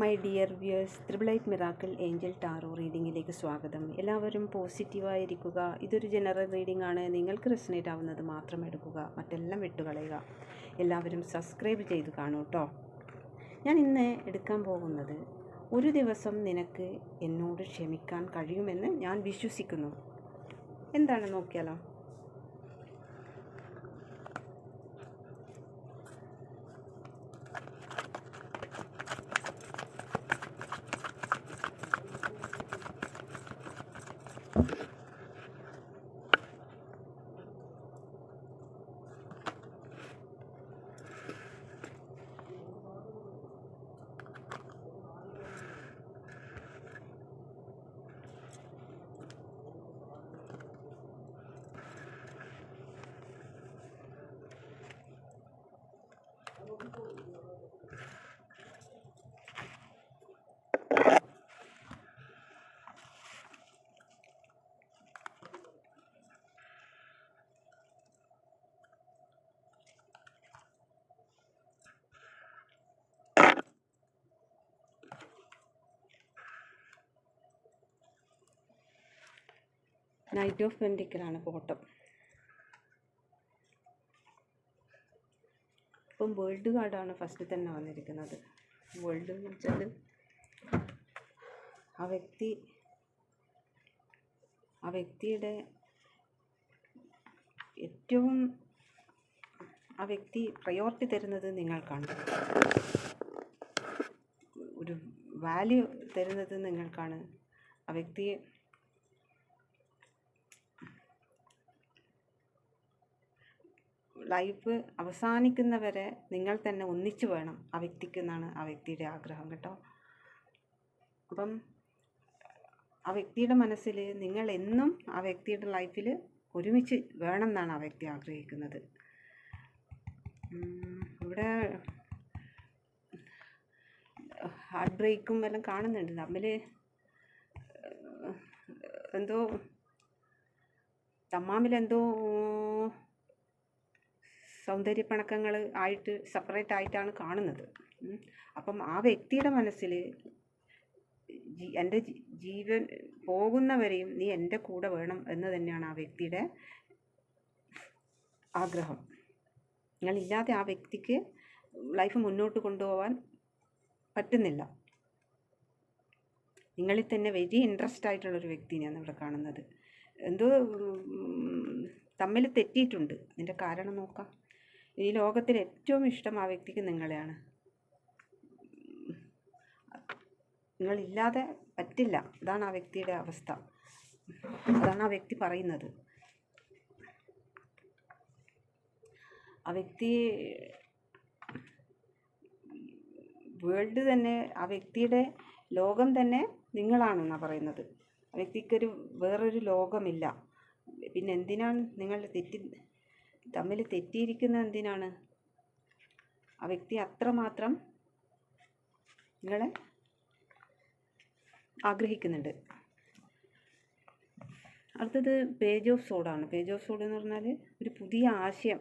My dear viewers, triple eight miracle angel tarot റീഡിങ്ങിലേക്ക് സ്വാഗതം. എല്ലാവരും പോസിറ്റീവായിരിക്കുക. ഇതൊരു ജനറൽ റീഡിംഗ് ആണ്. നിങ്ങൾക്ക് റെസനേറ്റ് ആവുന്നത് മാത്രം എടുക്കുക, മറ്റെല്ലാം വിട്ടുകളയുക. എല്ലാവരും സബ്സ്ക്രൈബ് ചെയ്ത് കാണൂ കേട്ടോ. ഞാൻ ഇന്ന് എടുക്കാൻ പോകുന്നത്, ഒരു ദിവസം നിനക്ക് എന്നോട് ക്ഷമിക്കാൻ കഴിയുമെന്ന് ഞാൻ വിശ്വസിക്കുന്നു. എന്താണ് നോക്കിയാലോ? നൈറ്റ് ഓഫ് പെൻഡിക്കിളാണ് ബോട്ടം. ഇപ്പം വേൾഡ് കാർഡാണ് ഫസ്റ്റ് തന്നെ വന്നിരിക്കുന്നത്. വേൾഡ് എന്ന് വെച്ചാൽ ആ വ്യക്തിയുടെ ഏറ്റവും ആ വ്യക്തി പ്രയോറിറ്റി തരുന്നത് നിങ്ങൾക്കാണ്. ഒരു വാല്യൂ തരുന്നത് നിങ്ങൾക്കാണ്. ആ വ്യക്തി ലൈഫ് അവസാനിക്കുന്നവരെ നിങ്ങൾ തന്നെ ഒന്നിച്ചു വേണം ആ വ്യക്തിക്ക് എന്നാണ് ആ വ്യക്തിയുടെ ആഗ്രഹം കേട്ടോ. അപ്പം ആ വ്യക്തിയുടെ മനസ്സിൽ നിങ്ങൾ എന്നും ആ വ്യക്തിയുടെ ലൈഫിൽ ഒരുമിച്ച് വേണം എന്നാണ് ആ വ്യക്തി ആഗ്രഹിക്കുന്നത്. ഇവിടെ ഹാർട്ട് ബ്രേക്കും എല്ലാം കാണുന്നുണ്ട്. തമ്മിൽ എന്തോ തമ്മാമിലെന്തോ സൗന്ദര്യപ്പിണക്കങ്ങൾ ആയിട്ട് സെപ്പറേറ്റ് ആയിട്ടാണ് കാണുന്നത്. അപ്പം ആ വ്യക്തിയുടെ മനസ്സിൽ എൻ്റെ ജീവൻ പോകുന്നവരെയും നീ എൻ്റെ കൂടെ വേണം എന്ന് തന്നെയാണ് ആ വ്യക്തിയുടെ ആഗ്രഹം. നിങ്ങളില്ലാതെ ആ വ്യക്തിക്ക് ലൈഫ് മുന്നോട്ട് കൊണ്ടുപോകാൻ പറ്റുന്നില്ല. നിങ്ങളിൽ തന്നെ വെരി ഇൻട്രസ്റ്റ് ആയിട്ടുള്ളൊരു വ്യക്തിനെയാണ് ഇവിടെ കാണുന്നത്. എന്തോ തമ്മിൽ തെറ്റിയിട്ടുണ്ട്. അതിൻ്റെ കാരണം നോക്കാം. ഈ ലോകത്തിൽ ഏറ്റവും ഇഷ്ടം ആ വ്യക്തിക്ക് നിങ്ങളെയാണ്. നിങ്ങളില്ലാതെ പറ്റില്ല. അതാണ് ആ വ്യക്തിയുടെ അവസ്ഥ. അതാണ് ആ വ്യക്തി പറയുന്നത്. ആ വ്യക്തി വേൾഡ് തന്നെ, ആ വ്യക്തിയുടെ ലോകം തന്നെ നിങ്ങളാണെന്നാണ് പറയുന്നത്. ആ വ്യക്തിക്കൊരു വേറൊരു ലോകമില്ല. പിന്നെ എന്തിനാണ് നിങ്ങൾ തമ്മിൽ തെറ്റിയിരിക്കുന്നത്? എന്തിനാണ്? ആ വ്യക്തി അത്രമാത്രം നിങ്ങളെ ആഗ്രഹിക്കുന്നുണ്ട്. അടുത്തത് പേജ് ഓഫ് സോഡാണ്. പേജ് ഓഫ് സോഡ് എന്ന് പറഞ്ഞാൽ ഒരു പുതിയ ആശയം,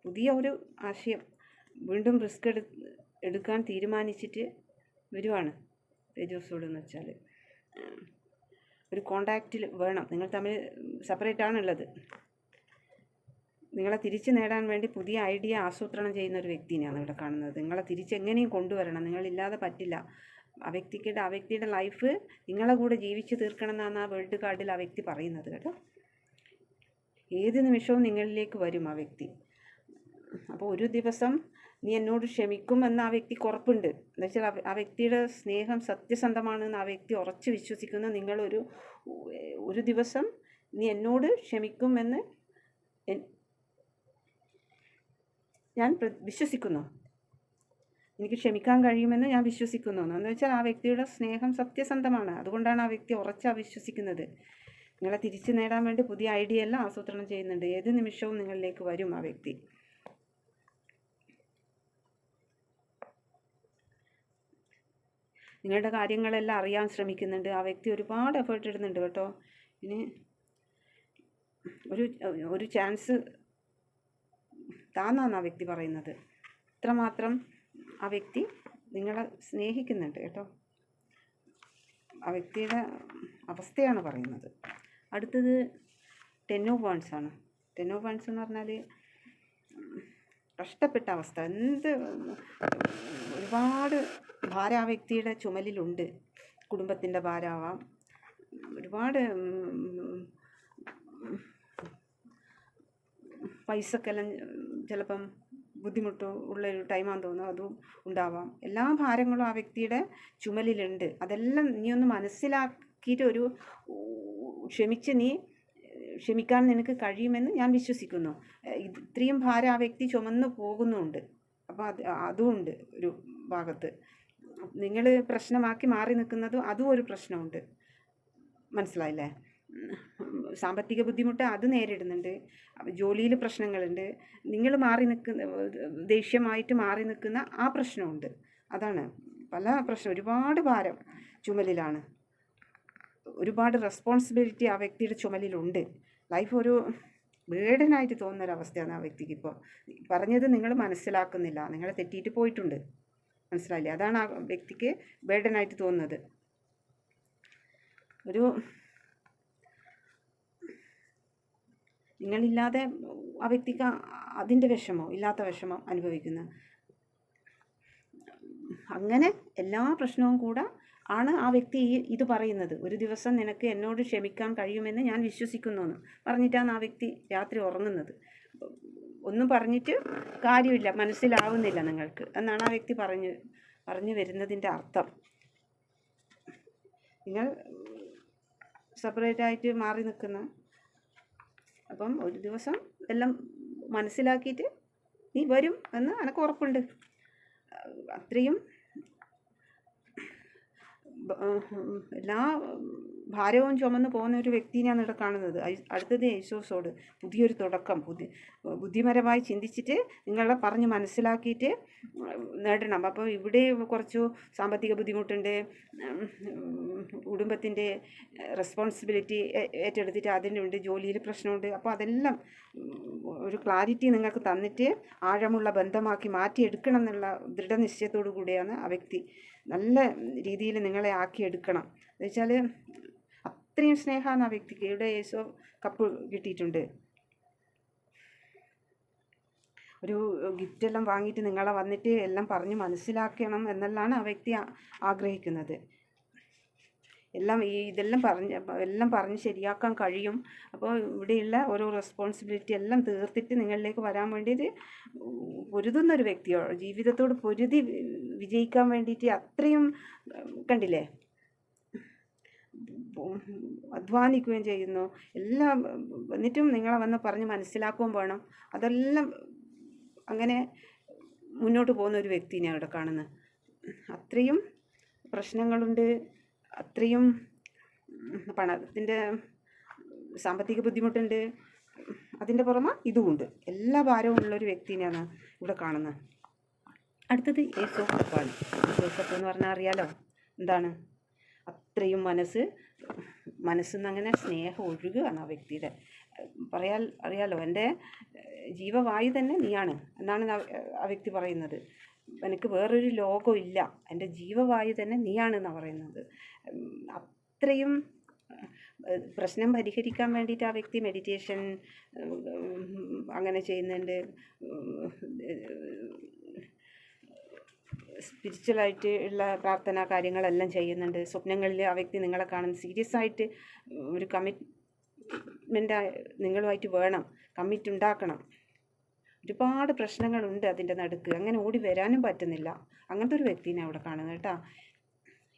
പുതിയ ഒരു ആശയം വീണ്ടും റിസ്ക് എടുക്കാൻ തീരുമാനിച്ചിട്ട് വരുവാണ്. പേജ് ഓഫ് സോഡ് എന്ന് വെച്ചാൽ ഒരു കോണ്ടാക്റ്റിൽ വേണം. നിങ്ങൾ തമ്മിൽ സെപ്പറേറ്റ് ആണുള്ളത്. നിങ്ങളെ തിരിച്ചു നേടാൻ വേണ്ടി പുതിയ ഐഡിയ ആസൂത്രണം ചെയ്യുന്ന ഒരു വ്യക്തിനെയാണ് ഇവിടെ കാണുന്നത്. നിങ്ങളെ തിരിച്ചെങ്ങനെയും കൊണ്ടുവരണം. നിങ്ങളില്ലാതെ പറ്റില്ല. ആ വ്യക്തിയുടെ ലൈഫ് നിങ്ങളെ കൂടെ ജീവിച്ചു തീർക്കണം എന്നാണ് ആ വേൾഡ് കാർഡിൽ ആ വ്യക്തി പറയുന്നത് കേട്ടോ. ഏത് നിമിഷവും നിങ്ങളിലേക്ക് വരും ആ വ്യക്തി. അപ്പോൾ ഒരു ദിവസം നീ എന്നോട് ക്ഷമിക്കുമെന്ന് ആ വ്യക്തിക്ക് ഉറപ്പുണ്ട്. എന്ന് വെച്ചാൽ ആ വ്യക്തിയുടെ സ്നേഹം സത്യസന്ധമാണെന്ന് ആ വ്യക്തി ഉറച്ചു വിശ്വസിക്കുന്നു. ഒരു ദിവസം നീ എന്നോട് ക്ഷമിക്കുമെന്ന് ഞാൻ വിശ്വസിക്കുന്നു. എനിക്ക് ക്ഷമിക്കാൻ കഴിയുമെന്ന് ഞാൻ വിശ്വസിക്കുന്നു. എന്ന് വെച്ചാൽ ആ വ്യക്തിയുടെ സ്നേഹം സത്യസന്ധമാണ്. അതുകൊണ്ടാണ് ആ വ്യക്തി ഉറച്ചാ വിശ്വസിക്കുന്നത്. നിങ്ങളെ തിരിച്ചു നേടാൻ വേണ്ടി പുതിയ ഐഡിയ എല്ലാം ആസൂത്രണം ചെയ്യുന്നുണ്ട്. ഏത് നിമിഷവും നിങ്ങളിലേക്ക് വരും ആ വ്യക്തി. നിങ്ങളുടെ കാര്യങ്ങളെല്ലാം അറിയാൻ ശ്രമിക്കുന്നുണ്ട്. ആ വ്യക്തി ഒരുപാട് എഫേർട്ട് ഇടുന്നുണ്ട് കേട്ടോ. ഇനി ഒരു ചാൻസ് താന്നാണ് ആ വ്യക്തി പറയുന്നത്. അത്രമാത്രം ആ വ്യക്തി നിങ്ങളെ സ്നേഹിക്കുന്നുണ്ട് കേട്ടോ. ആ വ്യക്തിയുടെ അവസ്ഥയാണ് പറയുന്നത്. അടുത്തത് 10 ഓഫ് വാൻഡ്സ് ആണ്. 10 ഓഫ് വാൻഡ്സ് എന്ന് പറഞ്ഞാൽ കഷ്ടപ്പെട്ട അവസ്ഥ. ഒരുപാട് ഭാരം ആ വ്യക്തിയുടെ ചുമലിലുണ്ട്. കുടുംബത്തിൻ്റെ ഭാരമാവാം, ഒരുപാട് പൈസക്കെല്ലാം ചിലപ്പം ബുദ്ധിമുട്ട് ഉള്ളൊരു ടൈമാണെന്ന് തോന്നുന്നു, അതും ഉണ്ടാവാം. എല്ലാ ഭാരങ്ങളും ആ വ്യക്തിയുടെ ചുമലിലുണ്ട്. അതെല്ലാം നീ ഒന്ന് മനസ്സിലാക്കിയിട്ട് ക്ഷമിക്കാൻ നിനക്ക് കഴിയുമെന്ന് ഞാൻ വിശ്വസിക്കുന്നു. ഇത്രയും ഭാരം ആ വ്യക്തി ചുമന്ന് പോകുന്നുണ്ട്. അപ്പോൾ അതുമുണ്ട് ഒരു ഭാഗത്ത്. നിങ്ങൾ പ്രശ്നമാക്കി മാറി നിൽക്കുന്നതും അതും ഒരു പ്രശ്നമുണ്ട്. മനസ്സിലായില്ലേ? സാമ്പത്തിക ബുദ്ധിമുട്ട് അത് നേരിടുന്നുണ്ട്, ജോലിയിൽ പ്രശ്നങ്ങളുണ്ട്, നിങ്ങൾ ദേഷ്യമായിട്ട് മാറി നിൽക്കുന്ന ആ പ്രശ്നമുണ്ട്. അതാണ് പല പ്രശ്നം. ഒരുപാട് ഭാരം ചുമലിലാണ്, ഒരുപാട് റെസ്പോൺസിബിലിറ്റി ആ വ്യക്തിയുടെ ചുമലിലുണ്ട്. ലൈഫ് ഒരു ബേർഡനായിട്ട് തോന്നുന്നൊരവസ്ഥയാണ് ആ വ്യക്തിക്ക്. ഇപ്പോൾ പറഞ്ഞത് നിങ്ങൾ മനസ്സിലാക്കുന്നില്ല, നിങ്ങൾ തെറ്റിയിട്ട് പോയിട്ടുണ്ട്. മനസ്സിലായില്ലേ? അതാണ് ആ വ്യക്തിക്ക് ബേർഡനായിട്ട് തോന്നുന്നത്. നിങ്ങളില്ലാതെ ആ വ്യക്തിക്ക് അതിൻ്റെ ഇല്ലാത്ത വിഷമം അനുഭവിക്കുന്നു. അങ്ങനെ എല്ലാ പ്രശ്നവും കൂടെ ആണ് ആ വ്യക്തി ഇത് പറയുന്നത്. ഒരു ദിവസം നിനക്ക് എന്നോട് ക്ഷമിക്കാൻ കഴിയുമെന്ന് ഞാൻ വിശ്വസിക്കുന്നു എന്ന് പറഞ്ഞിട്ടാണ് ആ വ്യക്തി രാത്രി ഉറങ്ങുന്നത്. ഒന്നും പറഞ്ഞിട്ട് കാര്യമില്ല, മനസ്സിലാവുന്നില്ല നിങ്ങൾക്ക് എന്നാണ് ആ വ്യക്തി പറഞ്ഞു വരുന്നതിൻ്റെ അർത്ഥം. നിങ്ങൾ സെപ്പറേറ്റായിട്ട് മാറി നിൽക്കുന്ന, അപ്പം ഒരു ദിവസം എല്ലാം മനസ്സിലാക്കിയിട്ട് നീ വരും എന്ന് എനിക്ക് ഉറപ്പുണ്ട്. അത്രയും എല്ലാ ഭാരവും ചുമന്ന് പോകുന്ന ഒരു വ്യക്തിനെയാണ് ഇവിടെ കാണുന്നത്. അടുത്തത് യേശുവോട് പുതിയൊരു തുടക്കം, ബുദ്ധിപരമായി ചിന്തിച്ചിട്ട് നിങ്ങളെ പറഞ്ഞ് മനസ്സിലാക്കിയിട്ട് നേടണം. അപ്പോൾ ഇവിടെ കുറച്ചു സാമ്പത്തിക ബുദ്ധിമുട്ടുണ്ട്, കുടുംബത്തിൻ്റെ റെസ്പോൺസിബിലിറ്റി ഏറ്റെടുത്തിട്ട് അതിനുണ്ട്, ജോലിയിൽ പ്രശ്നമുണ്ട്. അപ്പോൾ അതെല്ലാം ഒരു ക്ലാരിറ്റി നിങ്ങൾക്ക് തന്നിട്ട് ആഴമുള്ള ബന്ധമാക്കി മാറ്റിയെടുക്കണം എന്നുള്ള ദൃഢനിശ്ചയത്തോടു കൂടിയാണ് ആ വ്യക്തി നല്ല രീതിയിൽ നിങ്ങളെ ആക്കിയെടുക്കണം. എന്ന് വെച്ചാൽ അത്രയും സ്നേഹമാണ് ആ വ്യക്തിക്ക്. ഇവിടെ യേശു കപ്പ് കിട്ടിയിട്ടുണ്ട്. ഒരു ഗിഫ്റ്റെല്ലാം വാങ്ങിയിട്ട് നിങ്ങളെ വന്നിട്ട് എല്ലാം പറഞ്ഞ് മനസ്സിലാക്കണം എന്നെല്ലാം ആ വ്യക്തി ആഗ്രഹിക്കുന്നത്. ഇതെല്ലാം പറഞ്ഞ് ശരിയാക്കാൻ കഴിയും. അപ്പോൾ ഇവിടെയുള്ള ഓരോ റെസ്പോൺസിബിലിറ്റി എല്ലാം തീർത്തിട്ട് നിങ്ങളിലേക്ക് വരാൻ വേണ്ടിയിട്ട് പൊരുതുന്നൊരു വ്യക്തിയോ, ജീവിതത്തോട് പൊരുതി വിജയിക്കാൻ വേണ്ടിയിട്ട് അത്രയും കണ്ടില്ലേ, അധ്വാനിക്കുകയും ചെയ്യുന്നു. എല്ലാം എന്നിട്ടും നിങ്ങളെ വന്ന് പറഞ്ഞ് മനസ്സിലാക്കുകയും വേണം. അതെല്ലാം അങ്ങനെ മുന്നോട്ട് പോകുന്ന ഒരു വ്യക്തിനെയാണ് ഇവിടെ കാണുന്നത്. അത്രയും പ്രശ്നങ്ങളുണ്ട്, അത്രയും പണത്തിൻ്റെ സാമ്പത്തിക ബുദ്ധിമുട്ടുണ്ട്, അതിൻ്റെ പുറമെ ഇതുമുണ്ട്. എല്ലാ ഭാരവും ഉള്ളൊരു വ്യക്തിനെയാണ് ഇവിടെ കാണുന്നത്. അടുത്തത് യേശു കപ്പാണ്. യേശു കപ്പ് എന്ന് പറഞ്ഞാൽ അറിയാലോ എന്താണ്? അത്രയും മനസ്സിന്ന് അങ്ങനെ സ്നേഹം ഒഴുകുകയാണ് ആ വ്യക്തിയുടെ. അറിയാലോ, എൻ്റെ ജീവവായു തന്നെ നീയാണ് എന്നാണ് ആ വ്യക്തി പറയുന്നത്. എനിക്ക് വേറൊരു ലോകമില്ല, എൻ്റെ ജീവവായു തന്നെ നീയാണെന്നാണ് പറയുന്നത്. അത്രയും പ്രശ്നം പരിഹരിക്കാൻ വേണ്ടിയിട്ട് ആ വ്യക്തി മെഡിറ്റേഷൻ അങ്ങനെ ചെയ്യുന്നുണ്ട്, സ്പിരിച്വലായിട്ട് ഉള്ള പ്രാർത്ഥന കാര്യങ്ങളെല്ലാം ചെയ്യുന്നുണ്ട്. സ്വപ്നങ്ങളിൽ ആ വ്യക്തി നിങ്ങളെ കാണുന്നത് സീരിയസ് ആയിട്ട് ഒരു കമ്മിറ്റ്മെൻ്റ് നിങ്ങളുമായിട്ട് വേണം, കമ്മിറ്റ് ഉണ്ടാക്കണം. ഒരുപാട് പ്രശ്നങ്ങളുണ്ട് അതിൻ്റെ നടുക്ക്, അങ്ങനെ ഓടി വരാനും പറ്റുന്നില്ല. അങ്ങനത്തെ ഒരു വ്യക്തിനെ അവിടെ കാണുന്നത് കേട്ടോ.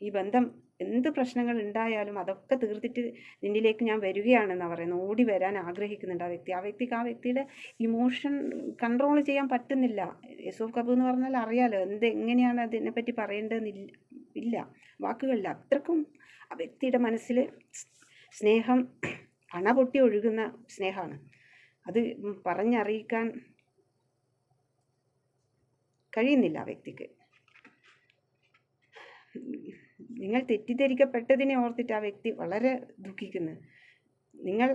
ഈ ബന്ധം എന്ത് പ്രശ്നങ്ങൾ ഉണ്ടായാലും അതൊക്കെ തീർത്തിട്ട് നിന്നിലേക്ക് ഞാൻ വരികയാണെന്നാണ് പറയുന്നത്. ഓടി വരാൻ ആഗ്രഹിക്കുന്നുണ്ട് ആ വ്യക്തിക്ക് ആ വ്യക്തിയുടെ ഇമോഷൻ കൺട്രോൾ ചെയ്യാൻ പറ്റുന്നില്ല. യൂസുഫ് കബു എന്ന് പറഞ്ഞാൽ അറിയാലോ എങ്ങനെയാണ് അതിനെപ്പറ്റി പറയേണ്ടതെന്നില്ല, വാക്കുകളില്ല. അത്രക്കും ആ വ്യക്തിയുടെ മനസ്സിൽ സ്നേഹം അണ പൊട്ടി ഒഴുകുന്ന സ്നേഹമാണ്. അത് പറഞ്ഞറിയിക്കാൻ കഴിയുന്നില്ല ആ വ്യക്തിക്ക്. നിങ്ങൾ തെറ്റിദ്ധരിക്കപ്പെട്ടതിനെ ഓർത്തിട്ട് ആ വ്യക്തി വളരെ ദുഃഖിക്കുന്നു. നിങ്ങൾ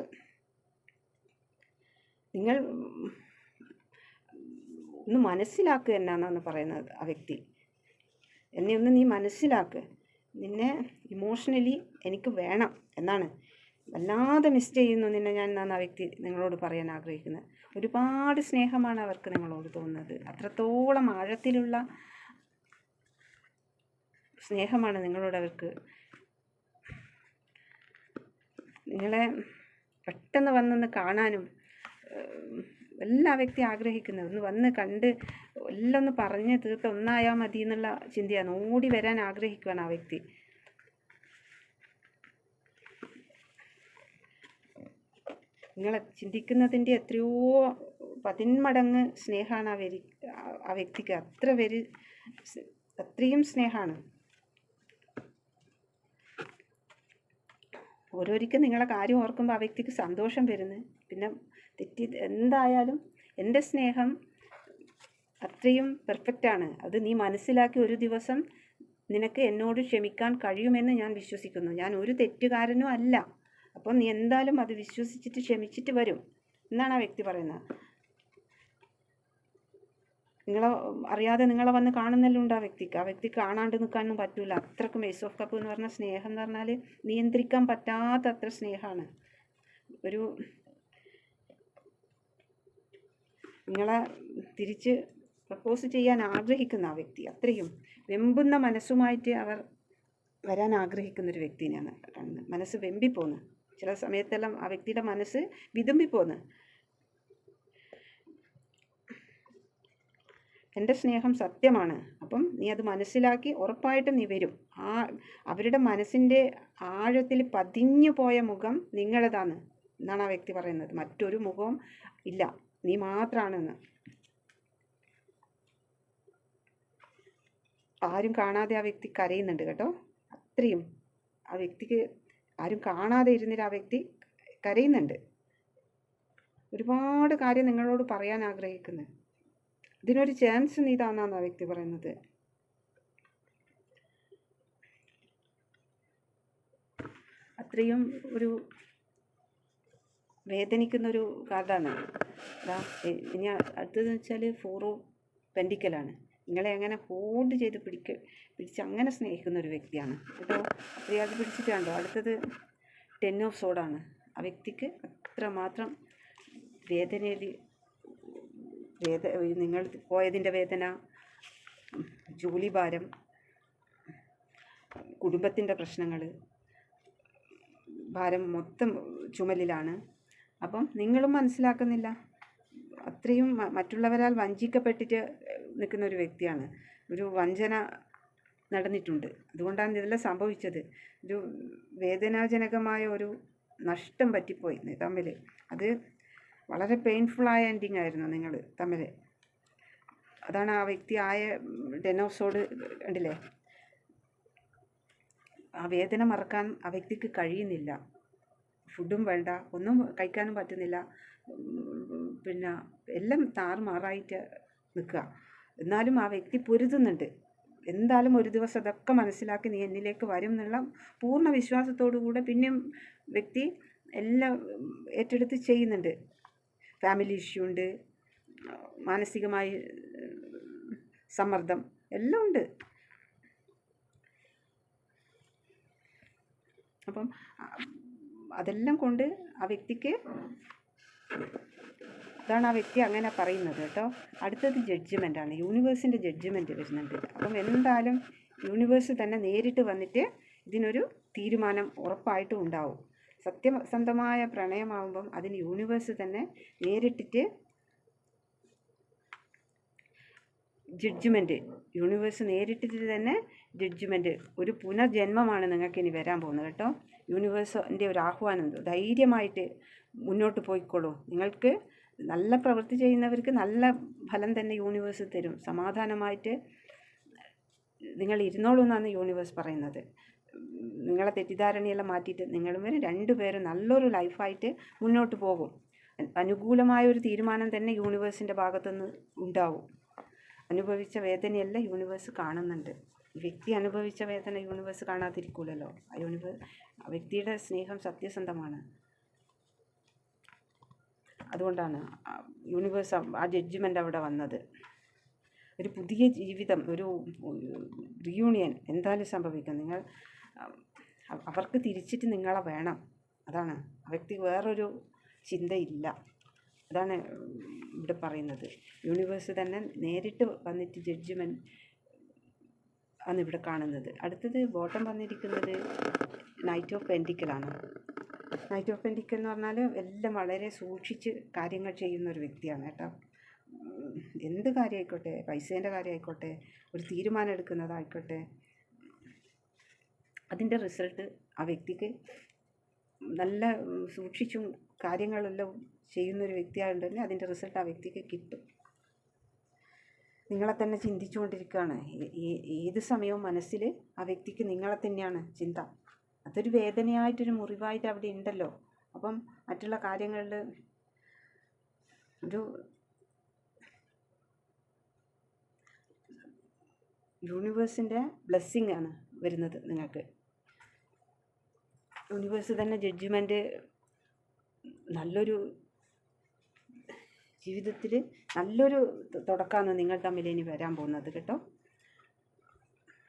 ഒന്ന് മനസ്സിലാക്കുക എന്നാണെന്ന് പറയുന്നത് ആ വ്യക്തി. എന്നെ ഒന്ന് നീ മനസ്സിലാക്കുക, നിന്നെ ഇമോഷണലി എനിക്ക് വേണം എന്നാണ്. വല്ലാതെ മിസ് ചെയ്യുന്നു നിന്നെ ഞാൻ എന്നാണ് ആ വ്യക്തി നിങ്ങളോട് പറയാൻ ആഗ്രഹിക്കുന്നത്. ഒരുപാട് സ്നേഹമാണ് അവർക്ക് നിങ്ങളോട് തോന്നുന്നത്. അത്രത്തോളം ആഴത്തിലുള്ള സ്നേഹമാണ് നിങ്ങളോട് അവർക്ക്. നിങ്ങളെ പെട്ടെന്ന് വന്നൊന്ന് കാണാനും എല്ലാ വ്യക്തി ആഗ്രഹിക്കുന്നത്. ഒന്ന് വന്ന് കണ്ട് എല്ലാം ഒന്ന് പറഞ്ഞ് തീർത്ത് ഒന്നായാൽ മതി എന്നുള്ള ചിന്തയാണ്. ഓടി വരാൻ ആഗ്രഹിക്കുകയാണ് ആ വ്യക്തി. നിങ്ങളെ ചിന്തിക്കുന്നതിൻ്റെ എത്രയോ 10 മടങ്ങ് സ്നേഹമാണ് ആ വ്യക്തിക്ക്. അത്രയും സ്നേഹമാണ്. ഓരോരിക്കും നിങ്ങളെ കാര്യം ഓർക്കുമ്പോൾ ആ വ്യക്തിക്ക് സന്തോഷം വരുന്നു. പിന്നെ എന്തായാലും എൻ്റെ സ്നേഹം അത്രയും പെർഫെക്റ്റാണ്. അത് നീ മനസ്സിലാക്കി ഒരു ദിവസം നിനക്ക് എന്നോട് ക്ഷമിക്കാൻ കഴിയുമെന്ന് ഞാൻ വിശ്വസിക്കുന്നു. ഞാൻ ഒരു തെറ്റുകാരനും അല്ല. അപ്പോൾ നീ എന്തായാലും അത് വിശ്വസിച്ചിട്ട് ക്ഷമിച്ചിട്ട് വരും എന്നാണ് ആ വ്യക്തി പറയുന്നത്. നിങ്ങളെ അറിയാതെ നിങ്ങളെ വന്ന് കാണുന്നെല്ലാം ഉണ്ട് ആ വ്യക്തിക്ക്. ആ വ്യക്തി കാണാണ്ട് നിൽക്കാനൊന്നും പറ്റില്ല. അത്രക്കും ഏസ് ഓഫ് കപ്പ് എന്ന് പറഞ്ഞ സ്നേഹം എന്ന് പറഞ്ഞാൽ നിയന്ത്രിക്കാൻ പറ്റാത്ത അത്ര സ്നേഹമാണ്. നിങ്ങളെ തിരിച്ച് പ്രപ്പോസ് ചെയ്യാൻ ആഗ്രഹിക്കുന്ന ആ വ്യക്തി, അത്രയും വെമ്പുന്ന മനസ്സുമായിട്ട് അവർ വരാൻ ആഗ്രഹിക്കുന്നൊരു വ്യക്തിനെയാണ് കാണുന്നത്. മനസ്സ് വെമ്പിപ്പോന്ന്. ചില സമയത്തെല്ലാം ആ വ്യക്തിയുടെ മനസ്സ് വിതുമ്പിപ്പോന്ന്. എൻ്റെ സ്നേഹം സത്യമാണ്. അപ്പം നീ അത് മനസ്സിലാക്കി ഉറപ്പായിട്ടും നീ വരും. അവരുടെ മനസ്സിൻ്റെ ആഴത്തിൽ പതിഞ്ഞു പോയ മുഖം നിങ്ങളതാണ് എന്നാണ് ആ വ്യക്തി പറയുന്നത്. മറ്റൊരു മുഖവും ഇല്ല, നീ മാത്രമാണെന്ന്. ആരും കാണാതെ ആ വ്യക്തി കരയുന്നുണ്ട് കേട്ടോ. അത്രയും ആ വ്യക്തിക്ക് ആരും കാണാതെ ഇരുന്നിട്ട് ആ വ്യക്തി കരയുന്നുണ്ട്. ഒരുപാട് കാര്യം നിങ്ങളോട് പറയാൻ ആഗ്രഹിക്കുന്നത്. ഇതിനൊരു ചാൻസ് നീ താന്നാണ് ആ വ്യക്തി പറയുന്നത്. അത്രയും ഒരു വേദനിക്കുന്നൊരു കാർഡാണ്. ഇനി അടുത്തതെന്ന് വെച്ചാൽ 4 ഓഫ് പെൻഡിക്കലാണ്. നിങ്ങളെ അങ്ങനെ ഹോൾഡ് ചെയ്ത് പിടിച്ച് അങ്ങനെ സ്നേഹിക്കുന്ന ഒരു വ്യക്തിയാണ് കേട്ടോ. അറിയാതെ പിടിച്ചിട്ട് കണ്ടോ. അടുത്തത് 10 ഓഫ് സോഡാണ്. ആ വ്യക്തിക്ക് അത്രമാത്രം നിങ്ങൾ പോയതിൻ്റെ വേദന, ജോലി ഭാരം, കുടുംബത്തിൻ്റെ പ്രശ്നങ്ങൾ, ഭാരം മൊത്തം ചുമലിലാണ്. അപ്പം നിങ്ങളും മനസ്സിലാക്കുന്നില്ല. അത്രയും മറ്റുള്ളവരാൽ വഞ്ചിക്കപ്പെട്ടിട്ട് നിൽക്കുന്ന ഒരു വ്യക്തിയാണ്. ഒരു വഞ്ചന നടന്നിട്ടുണ്ട്. അതുകൊണ്ടാണ് ഇതെല്ലാം സംഭവിച്ചത്. ഒരു വേദനാജനകമായ ഒരു നഷ്ടം പറ്റിപ്പോയി തമ്മിൽ. അത് വളരെ പെയിൻഫുള്ളായ എൻഡിങ് ആയിരുന്നു നിങ്ങൾ തമ്മിൽ. അതാണ് ആ വ്യക്തി 10 ഓഫ് സോഡ് കണ്ടില്ലേ. ആ വേദന മറക്കാൻ ആ വ്യക്തിക്ക് കഴിയുന്നില്ല. ഫുഡും വേണ്ട, ഒന്നും കഴിക്കാനും പറ്റുന്നില്ല. പിന്നെ എല്ലാം താറുമാറായിട്ട് നിൽക്കുക. എന്നാലും ആ വ്യക്തി പൊരുതുന്നുണ്ട്. എന്തായാലും ഒരു ദിവസം അതൊക്കെ മനസ്സിലാക്കി നീ എന്നിലേക്ക് വരും എന്നുള്ള പൂർണ്ണ വിശ്വാസത്തോടു കൂടെ പിന്നെയും വ്യക്തി എല്ലാം ഏറ്റെടുത്ത് ചെയ്യുന്നുണ്ട്. ഫാമിലി ഇഷ്യൂ ഉണ്ട്, മാനസികമായി സമ്മർദ്ദം എല്ലാം ഉണ്ട്. അപ്പം അതെല്ലാം കൊണ്ട് ആ വ്യക്തിക്ക് അതാണ് ആ വ്യക്തി അങ്ങനെ പറയുന്നത് കേട്ടോ. അടുത്തത് ജഡ്ജ്മെൻ്റാണ്. യൂണിവേഴ്സിൻ്റെ ജഡ്ജ്മെൻറ്റ് വരുന്നുണ്ട്. അപ്പം എന്തായാലും യൂണിവേഴ്സ് തന്നെ നേരിട്ട് വന്നിട്ട് ഇതിനൊരു തീരുമാനം ഉറപ്പായിട്ടും ഉണ്ടാവും. സത്യസന്ധമായ പ്രണയമാകുമ്പം അതിന് യൂണിവേഴ്സ് തന്നെ നേരിട്ടിട്ട് ജഡ്ജ്മെൻറ്റ്, യൂണിവേഴ്സ് നേരിട്ടിട്ട് തന്നെ ജഡ്ജ്മെൻറ്റ്, ഒരു പുനർജന്മമാണ് നിങ്ങൾക്ക് ഇനി വരാൻ പോകുന്നത് കേട്ടോ. യൂണിവേഴ്സിൻ്റെ ഒരു ആഹ്വാനം. ധൈര്യമായിട്ട് മുന്നോട്ട് പോയിക്കോളൂ. നിങ്ങൾക്ക് നല്ല പ്രവൃത്തി ചെയ്യുന്നവർക്ക് നല്ല ഫലം തന്നെ യൂണിവേഴ്സ് തരും. സമാധാനമായിട്ട് നിങ്ങൾ ഇരുന്നോളൂ എന്നാണ് യൂണിവേഴ്സ് പറയുന്നത്. നിങ്ങളെ തെറ്റിദ്ധാരണയെല്ലാം മാറ്റിയിട്ട് നിങ്ങളും വരെ 2 പേരും നല്ലൊരു ലൈഫായിട്ട് മുന്നോട്ട് പോകും. അനുകൂലമായൊരു തീരുമാനം തന്നെ യൂണിവേഴ്സിൻ്റെ ഭാഗത്തുനിന്ന് ഉണ്ടാവും. അനുഭവിച്ച വേദനയെല്ലാം യൂണിവേഴ്സ് കാണുന്നുണ്ട്. വ്യക്തി അനുഭവിച്ച വേദന യൂണിവേഴ്സ് കാണാതിരിക്കൂലല്ലോ. ആ വ്യക്തിയുടെ സ്നേഹം സത്യസന്ധമാണ്. അതുകൊണ്ടാണ് യൂണിവേഴ്സ് ആ ജഡ്ജ്മെൻ്റ് അവിടെ വന്നത്. ഒരു പുതിയ ജീവിതം, ഒരു റിയൂണിയൻ എന്തായാലും സംഭവിക്കും. നിങ്ങൾ അവർക്ക് തിരിച്ചിട്ട് നിങ്ങളെ വേണം. അതാണ് ആ വ്യക്തിക്ക് വേറൊരു ചിന്തയില്ല. അതാണ് ഇവിടെ പറയുന്നത്. യൂണിവേഴ്സ് തന്നെ നേരിട്ട് വന്നിട്ട് ജഡ്ജ്മെൻറ്റ് ആണ് ഇവിടെ കാണുന്നത്. അടുത്തത് ബോട്ടം വന്നിരിക്കുന്നത് നൈറ്റ് ഓഫ് പെൻറ്റിക്കിളാണ്. നൈറ്റ് ഓഫ് പെൻറ്റിക്കിൾ എന്ന് പറഞ്ഞാൽ എല്ലാം വളരെ സൂക്ഷിച്ച് കാര്യങ്ങൾ ചെയ്യുന്ന ഒരു വ്യക്തിയാണ് കേട്ടോ. എന്ത് കാര്യമായിക്കോട്ടെ, പൈസേൻ്റെ കാര്യമായിക്കോട്ടെ, ഒരു തീരുമാനം എടുക്കുന്നതായിക്കോട്ടെ, അതിൻ്റെ റിസൾട്ട് ആ വ്യക്തിക്ക് നല്ല സൂക്ഷിച്ചും കാര്യങ്ങളെല്ലാം ചെയ്യുന്നൊരു വ്യക്തിയായതുകൊണ്ട് തന്നെ അതിൻ്റെ റിസൾട്ട് ആ വ്യക്തിക്ക് കിട്ടും. നിങ്ങളെ തന്നെ ചിന്തിച്ചുകൊണ്ടിരിക്കുകയാണ്. ഏത് സമയവും മനസ്സിൽ ആ വ്യക്തിക്ക് നിങ്ങളെ തന്നെയാണ് ചിന്ത. അതൊരു വേദനയായിട്ടൊരു മുറിവായിട്ട് അവിടെ ഉണ്ടല്ലോ. അപ്പം മറ്റുള്ള കാര്യങ്ങളിൽ ഒരു യൂണിവേഴ്സിൻ്റെ ബ്ലെസ്സിങ് ആണ് വരുന്നത് നിങ്ങൾക്ക്. യൂണിവേഴ്സ് തന്നെ ജഡ്ജ്മെൻറ്റ് നല്ലൊരു ജീവിതത്തിൽ നല്ലൊരു തുടക്കമാണ് നിങ്ങൾ തമ്മിൽ ഇനി വരാൻ പോകുന്നത് കേട്ടോ.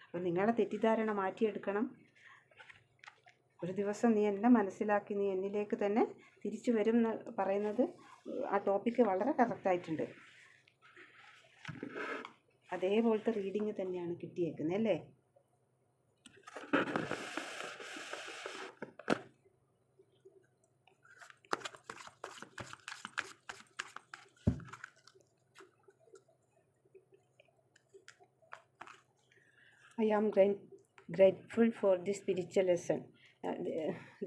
അപ്പോൾ നിങ്ങളെ തെറ്റിദ്ധാരണ മാറ്റിയെടുക്കണം. ഒരു ദിവസം നീ എന്നെ മനസ്സിലാക്കി നീ എന്നിലേക്ക് തന്നെ തിരിച്ചു വരും എന്ന് പറയുന്നത് ആ ടോപ്പിക്ക് വളരെ കറക്റ്റായിട്ടുണ്ട്. അതേപോലത്തെ റീഡിങ് തന്നെയാണ് കിട്ടിയേക്കുന്നത് അല്ലേ. I am grateful for the spiritual lesson.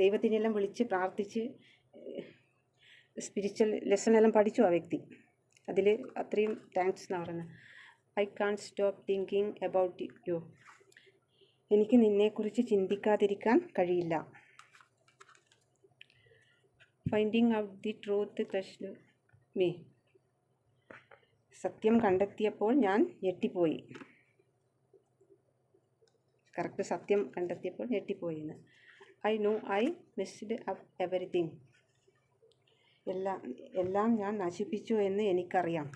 ദൈവത്തിനെല്ലാം വിളിച്ച് പ്രാർത്ഥിച്ച് സ്പിരിച്വൽ ലെസൺ എല്ലാം പഠിച്ചു ആ വ്യക്തി. അതിൽ അത്രയും താങ്ക്സ് എന്നാണ് പറയുന്നത്. I can't stop thinking about you. എനിക്ക് നിന്നെക്കുറിച്ച് ചിന്തിക്കാതിരിക്കാൻ കഴിയില്ല. Finding out the truth crushed me. സത്യം കണ്ടെത്തിയപ്പോൾ ഞാൻ ഞെട്ടിപ്പോയി. കറക്റ്റ് സത്യം കണ്ടെത്തിയപ്പോൾ ഞെട്ടിപ്പോയിന്ന്. I know I missed everything. എല്ലാം ഞാൻ നശിപ്പിച്ചു എന്ന് എനിക്കറിയാം.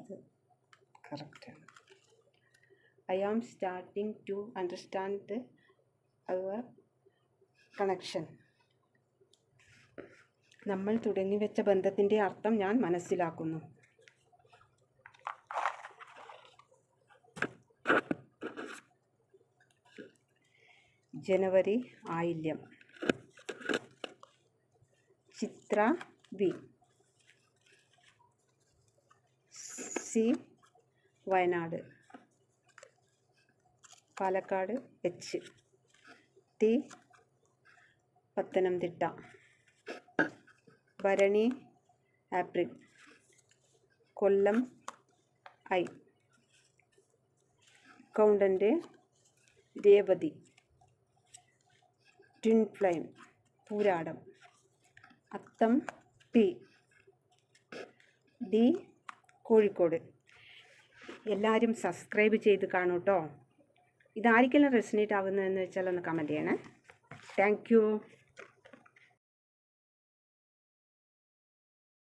അത് കറക്റ്റാണ്. I am starting to understand our connection. നമ്മൾ തുടങ്ങിവെച്ച ബന്ധത്തിൻ്റെ അർത്ഥം ഞാൻ മനസ്സിലാക്കുന്നു. ജനുവരി Ayilyam. Chithra V. C Wayanad. Palakkad H. T Pathanamthitta. Bharani April. Kollam I. Accountant Revathi. Twin flame Pooradam. Atham P. D Kozhikode. എല്ലാവരും സബ്സ്ക്രൈബ് ചെയ്ത് കാണൂ കേട്ടോ. ഇതായിരിക്കെല്ലാം റെസിനേറ്റ് ആവുന്നതെന്ന് വെച്ചാൽ ഒന്ന് കമൻറ്റ് ചെയ്യണേ. Thank you.